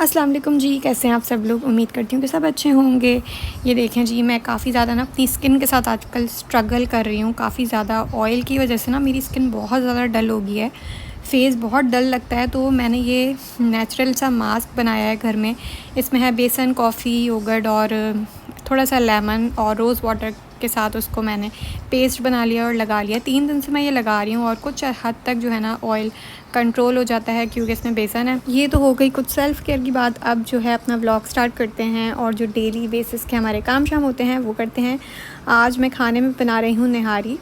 अस्सलाम वालेकुम जी, कैसे हैं आप सब लोग। उम्मीद करती हूँ कि सब अच्छे होंगे। ये देखें जी, मैं काफ़ी ज़्यादा ना अपनी स्किन के साथ आजकल स्ट्रगल कर रही हूँ। काफ़ी ज़्यादा ऑयल की वजह से ना मेरी स्किन बहुत ज़्यादा डल हो गई है, फेस बहुत डल लगता है। तो मैंने ये नेचुरल सा मास्क बनाया है घर में। इसमें है बेसन, कॉफ़ी, योगर्ट और थोड़ा सा लेमन और रोज़ वाटर के साथ उसको मैंने पेस्ट बना लिया और लगा लिया। 3 दिन से मैं ये लगा रही हूँ और कुछ हद तक जो है ना ऑयल कंट्रोल हो जाता है क्योंकि इसमें बेसन है। ये तो हो गई कुछ सेल्फ़ केयर की बात। अब जो है अपना व्लॉग स्टार्ट करते हैं और जो डेली बेसिस के हमारे काम शाम होते हैं वो करते हैं। आज मैं खाने में बना रही हूँ निहारी।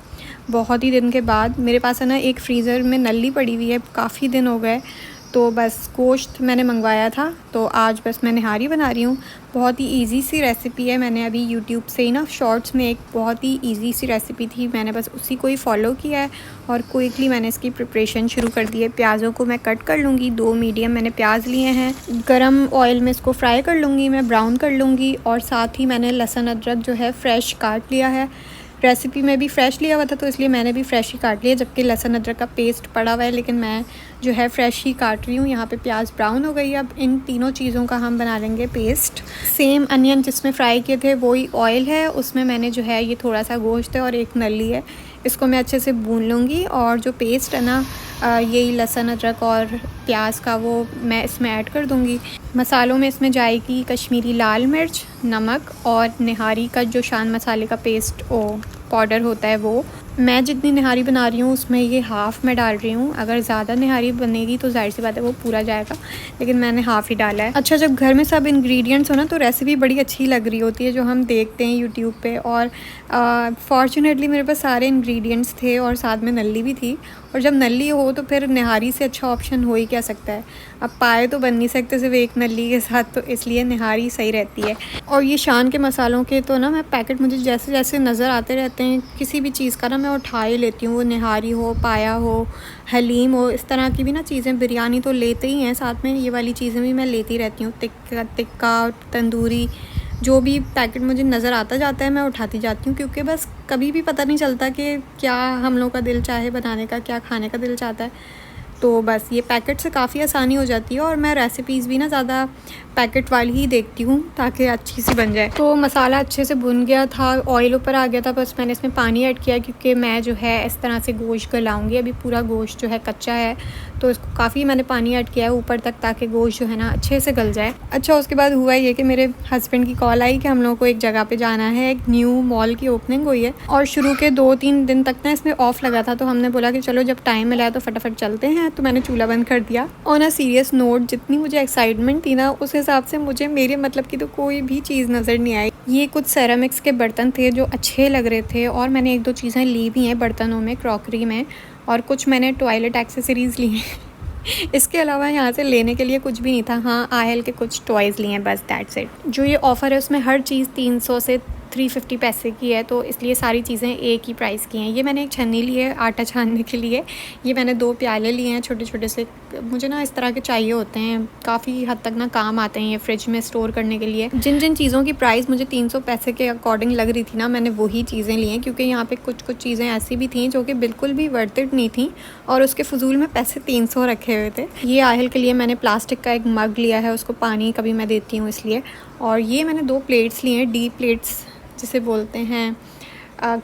बहुत ही दिन के बाद मेरे पास है ना एक फ्रीज़र में नल्ली पड़ी हुई है, काफ़ी दिन हो गए, तो बस गोश्त मैंने मंगवाया था, तो आज बस मैं निहारी बना रही हूँ। बहुत ही इजी सी रेसिपी है। मैंने अभी यूट्यूब से ही ना शॉर्ट्स में एक बहुत ही इजी सी रेसिपी थी, मैंने बस उसी को ही फॉलो किया है और क्विकली मैंने इसकी प्रिपरेशन शुरू कर दी है। प्याज़ों को मैं कट कर लूँगी, 2 मीडियम मैंने प्याज लिए हैं। गरम ऑयल में इसको फ्राई कर लूँगी, मैं ब्राउन कर लूँगी। और साथ ही मैंने लहसुन अदरक जो है फ्रेश काट लिया है। रेसिपी में भी फ़्रेश लिया हुआ था तो इसलिए मैंने भी फ़्रेश ही काट लिया, जबकि लहसुन अदरक का पेस्ट पड़ा हुआ है, लेकिन मैं जो है फ़्रेश ही काट रही हूँ। यहाँ पे प्याज ब्राउन हो गई है। अब इन तीनों चीज़ों का हम बना लेंगे पेस्ट। सेम अनियन जिसमें फ्राई किए थे वही ऑयल है, उसमें मैंने जो है ये थोड़ा सा गोश्त है और एक नली है, इसको मैं अच्छे से भून लूँगी। और जो पेस्ट है ना यही लहसुन अदरक और प्याज का, वो मैं इसमें ऐड कर दूँगी। मसालों में इसमें जाएगी कश्मीरी लाल मिर्च, नमक और निहारी का जो शान मसाले का पेस्ट पाउडर होता है वो। मैं जितनी निहारी बना रही हूँ उसमें ये हाफ़ मैं डाल रही हूँ। अगर ज़्यादा निहारी बनेगी तो जाहिर सी बात है वो पूरा जाएगा, लेकिन मैंने हाफ़ ही डाला है। अच्छा, जब घर में सब इंग्रेडिएंट्स हो ना तो रेसिपी बड़ी अच्छी लग रही होती है जो हम देखते हैं यूट्यूब पे। और फॉर्चुनेटली मेरे पास सारे इंग्रेडिएंट्स थे और साथ में नल्ली भी थी। और जब नल्ली हो तो फिर निहारी से अच्छा ऑप्शन हो ही क्या सकता है। अब पाए तो बन नहीं सकते सिर्फ एक नल्ली के साथ, तो इसलिए निहारी सही रहती है। और ये शान के मसालों के तो ना मैं पैकेट मुझे जैसे जैसे नज़र आते रहते हैं किसी भी चीज़ का ना मैं उठा ही लेती हूँ। वो निहारी हो, पाया हो, हलीम हो, इस तरह की भी ना चीज़ें, बिरयानी तो लेते ही हैं साथ में, ये वाली चीज़ें भी मैं लेती रहती हूँ। टिक्का, तंदूरी, जो भी पैकेट मुझे नज़र आता जाता है मैं उठाती जाती हूँ, क्योंकि बस कभी भी पता नहीं चलता कि क्या हम लोग का दिल चाहे बनाने का, क्या खाने का दिल चाहता है। तो बस ये पैकेट से काफ़ी आसानी हो जाती है। और मैं रेसिपीज़ भी ना ज़्यादा पैकेट वाली ही देखती हूँ ताकि अच्छी सी बन जाए। तो मसाला अच्छे से भुन गया था, ऑयल ऊपर आ गया था, बस मैंने इसमें पानी ऐड किया क्योंकि मैं जो है इस तरह से गोश्त गलाऊंगी। अभी पूरा गोश्त जो है कच्चा है तो इसको काफ़ी मैंने पानी ऐड किया है ऊपर तक ताकि गोश्त जो है ना अच्छे से गल जाए। अच्छा, उसके बाद हुआ ये कि मेरे हस्बैंड की कॉल आई कि हम लोगों को एक जगह पे जाना है, एक न्यू मॉल की ओपनिंग हुई है और शुरू के 2-3 दिन तक ना इसमें ऑफ लगा था, तो हमने बोला कि चलो जब टाइम मिला है तो फटाफट चलते हैं। तो मैंने चूल्हा बंद कर दिया। और ना सीरियस नोट, जितनी मुझे एक्साइटमेंट थी ना उस हिसाब से मुझे मेरे मतलब की तो कोई भी चीज़ नज़र नहीं आई। ये कुछ सेरामिक्स के बर्तन थे जो अच्छे लग रहे थे और मैंने 1-2 चीज़ें ली भी हैं बर्तनों में, क्रॉकरी में, और कुछ मैंने टॉयलेट एक्सेसरीज़ ली हैं। इसके अलावा यहाँ से लेने के लिए कुछ भी नहीं था। हाँ, आयल के कुछ टॉयज़ लिए हैं, बस दैट्स इट। जो ये ऑफ़र है उसमें हर चीज़ 300 से 350 पैसे की है, तो इसलिए सारी चीज़ें एक ही प्राइस की हैं। ये मैंने एक छन्नी ली है आटा छानने के लिए। ये मैंने 2 प्याले लिए हैं छोटे छोटे से, मुझे ना इस तरह के चाहिए होते हैं, काफ़ी हद तक ना काम आते हैं ये फ्रिज में स्टोर करने के लिए। जिन जिन चीज़ों की प्राइस मुझे 300 पैसे के अकॉर्डिंग लग रही थी ना, मैंने वही चीज़ें ली हैं, क्योंकि यहाँ पे कुछ कुछ चीज़ें ऐसी भी थी जो कि बिल्कुल भी वर्थ इट नहीं थी और उसके फजूल में पैसे 300 रखे हुए थे। ये आयल के लिए मैंने प्लास्टिक का एक मग लिया है, उसको पानी कभी मैं देती हूँ इसलिए। और ये मैंने 2 प्लेट्स लिए हैं, डीप प्लेट्स जिसे बोलते हैं।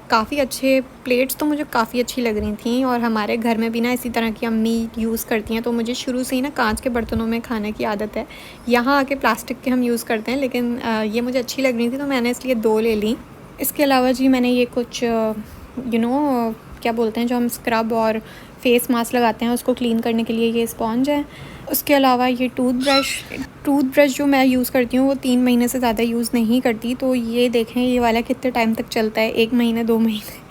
काफ़ी अच्छे प्लेट्स तो मुझे काफ़ी अच्छी लग रही थी और हमारे घर में भी ना इसी तरह की अम्मी यूज़ करती हैं, तो मुझे शुरू से ही ना कांच के बर्तनों में खाने की आदत है। यहाँ आके प्लास्टिक के हम यूज़ करते हैं, लेकिन ये मुझे अच्छी लग रही थी तो मैंने इसलिए 2 ले ली। इसके अलावा जी मैंने ये कुछ क्या बोलते हैं जो हम स्क्रब और फेस मास्क लगाते हैं उसको क्लीन करने के लिए, ये स्पॉन्ज है। उसके अलावा ये टूथब्रश जो मैं यूज़ करती हूँ वो 3 महीने से ज़्यादा यूज़ नहीं करती, तो ये देखें ये वाला कितने टाइम तक चलता है, 1 महीने, 2 महीने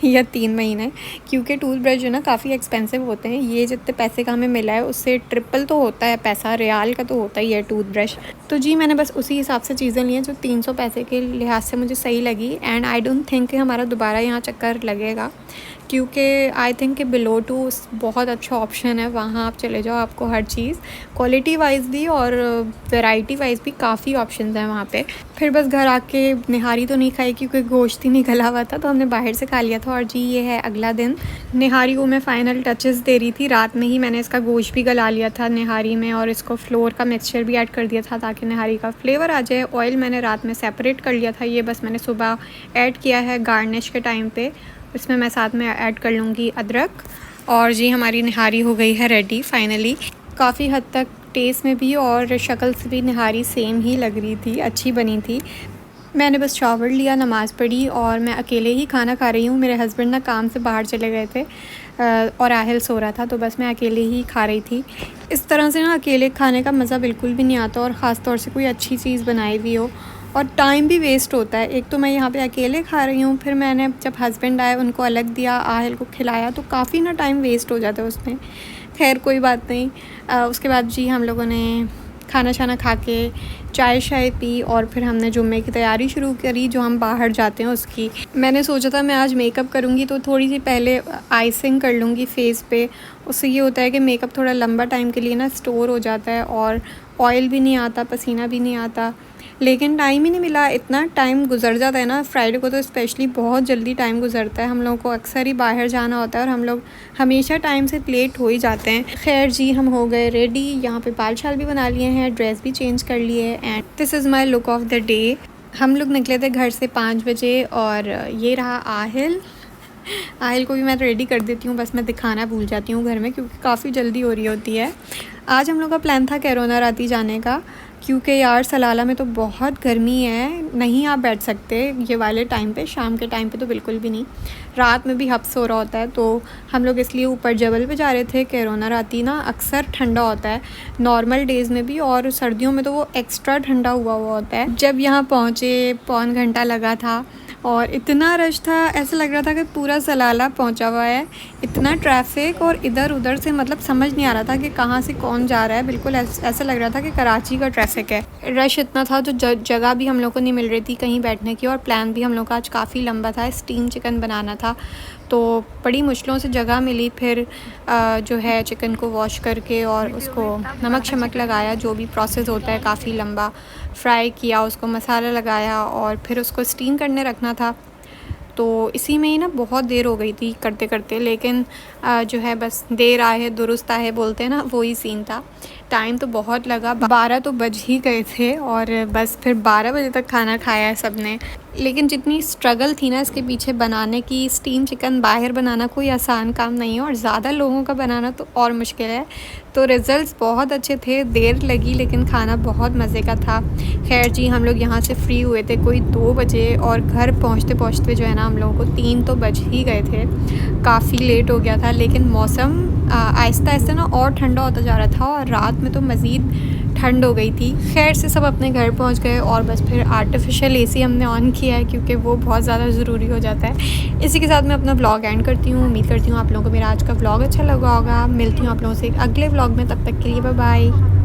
या 3 महीने, क्योंकि टूथब्रश जो ना काफ़ी एक्सपेंसिव होते हैं। ये जितने पैसे का हमें मिला है उससे ट्रिपल तो होता है पैसा, रियाल का तो होता ही है टूथब्रश। तो जी मैंने बस उसी हिसाब से चीज़ें ली हैं जो 300 पैसे के लिहाज से मुझे सही लगी। एंड आई डोंट थिंक कि हमारा दोबारा यहाँ चक्कर लगेगा, क्योंकि आई थिंक कि बिलो टू बहुत अच्छा ऑप्शन है, वहाँ आप चले जाओ, आपको हर चीज़ क्वालिटी वाइज भी और वैरायटी वाइज भी काफ़ी ऑप्शंस हैं वहाँ पे। फिर बस घर आके निहारी तो नहीं खाई क्योंकि गोश्त ही नहीं गला हुआ था, तो हमने बाहर से खा लिया था। और जी ये है अगला दिन। निहारी को मैं फ़ाइनल टचेस दे रही थी, रात में ही मैंने इसका गोश्त भी गला लिया था निहारी में, और इसको फ्लोर का मिक्सचर भी ऐड कर दिया था ताकि निहारी का फ्लेवर आ जाए। ऑयल मैंने रात में सेपरेट कर लिया था, ये बस मैंने सुबह ऐड किया है गार्निश के टाइम पे। इसमें मैं साथ में ऐड कर लूँगी अदरक। और जी हमारी निहारी हो गई है रेडी फाइनली। काफ़ी हद तक टेस्ट में भी और शक्ल से भी निहारी सेम ही लग रही थी, अच्छी बनी थी। मैंने बस शावर लिया, नमाज़ पढ़ी और मैं अकेले ही खाना खा रही हूँ। मेरे हस्बैंड ना काम से बाहर चले गए थे और आहिल सो रहा था, तो बस मैं अकेले ही खा रही थी। इस तरह से ना अकेले खाने का मज़ा बिल्कुल भी नहीं आता, और ख़ास तौर से कोई अच्छी चीज़ बनाई हुई हो, और टाइम भी वेस्ट होता है। एक तो मैं यहाँ पे अकेले खा रही हूँ, फिर मैंने जब हस्बैंड आए उनको अलग दिया, आहिल को खिलाया, तो काफ़ी ना टाइम वेस्ट हो जाता है उसमें। खैर कोई बात नहीं। उसके बाद जी हम लोगों ने खाना शाना खा के चाय शाय पी और फिर हमने जुम्मे की तैयारी शुरू करी, जो हम बाहर जाते हैं उसकी। मैंने सोचा था मैं आज मेकअप करूँगी तो थोड़ी सी पहले आइसिंग कर लूँगी फेस पे। उससे ये होता है कि मेकअप थोड़ा लंबा टाइम के लिए ना स्टोर हो जाता है और ऑयल भी नहीं आता, पसीना भी नहीं आता। लेकिन टाइम ही नहीं मिला, इतना टाइम गुजर जाता है ना, फ्राइडे को तो स्पेशली बहुत जल्दी टाइम गुजरता है। हम लोगों को अक्सर ही बाहर जाना होता है और हम लोग हमेशा टाइम से लेट हो ही जाते हैं। खैर जी हम हो गए रेडी, यहाँ पे बाल शाल भी बना लिए हैं, ड्रेस भी चेंज कर लिए, and this is my look of the day. हम लोग निकले थे घर से 5 बजे और ये रहा आहिल। आहिल को भी मैं रेडी कर देती हूँ, बस मैं दिखाना भूल जाती हूँ घर में क्योंकि काफ़ी जल्दी हो रही होती है। आज हम लोग का प्लान था कैरोना राती जाने का, क्योंकि यार सलाला में तो बहुत गर्मी है, नहीं आप बैठ सकते ये वाले टाइम पे, शाम के टाइम पे तो बिल्कुल भी नहीं। रात में भी हब्स हो रहा होता है, तो हम लोग इसलिए ऊपर जबल पे जा रहे थे। कैरोना राती ना अक्सर ठंडा होता है नॉर्मल डेज़ में भी, और सर्दियों में तो वो एक्स्ट्रा ठंडा हुआ होता है। जब यहाँ पहुँचे पौन घंटा लगा था और इतना रश था, ऐसा लग रहा था कि पूरा सलाला पहुंचा हुआ है। इतना ट्रैफिक और इधर उधर से मतलब समझ नहीं आ रहा था कि कहाँ से कौन जा रहा है। बिल्कुल ऐसा लग रहा था कि कराची का ट्रैफिक है। रश इतना था तो जगह भी हम लोग को नहीं मिल रही थी कहीं बैठने की, और प्लान भी हम लोग का आज काफ़ी लंबा था, स्टीम चिकन बनाना था, तो बड़ी मुश्किलों से जगह मिली। फिर जो है चिकन को वॉश करके और उसको नमक शमक लगाया, जो भी प्रोसेस होता है काफ़ी लंबा, फ्राई किया, उसको मसाला लगाया और फिर उसको स्टीम करने रखना था। तो इसी में ही ना बहुत देर हो गई थी करते करते, लेकिन जो है बस देर आए दुरुस्त आए बोलते हैं ना, वही सीन था। टाइम तो बहुत लगा, 12 तो बज ही गए थे और बस फिर 12 बजे तक खाना खाया है सब ने। लेकिन जितनी स्ट्रगल थी ना इसके पीछे बनाने की, स्टीम चिकन बाहर बनाना कोई आसान काम नहीं है और ज़्यादा लोगों का बनाना तो और मुश्किल है। तो रिज़ल्ट्स बहुत अच्छे थे, देर लगी लेकिन खाना बहुत मज़े का था। खैर जी हम लोग यहाँ से फ्री हुए थे कोई 2 बजे और घर पहुँचते पहुँचते जो है ना हम लोगों को 3 तो बज ही गए थे, काफ़ी लेट हो गया था। लेकिन मौसम आहिस्ता आहिस्ता ना और ठंडा होता जा रहा था और रात में तो मज़ीद ठंड हो गई थी। खैर से सब अपने घर पहुंच गए और बस फिर आर्टिफिशियल एसी हमने ऑन किया है क्योंकि वो बहुत ज़्यादा ज़रूरी हो जाता है। इसी के साथ मैं अपना व्लॉग एंड करती हूँ। उम्मीद करती हूँ आप लोगों को मेरा आज का व्लॉग अच्छा लगा होगा। मिलती हूँ आप लोगों से एक अगले व्लॉग में, तब तक के लिए बाय बाय।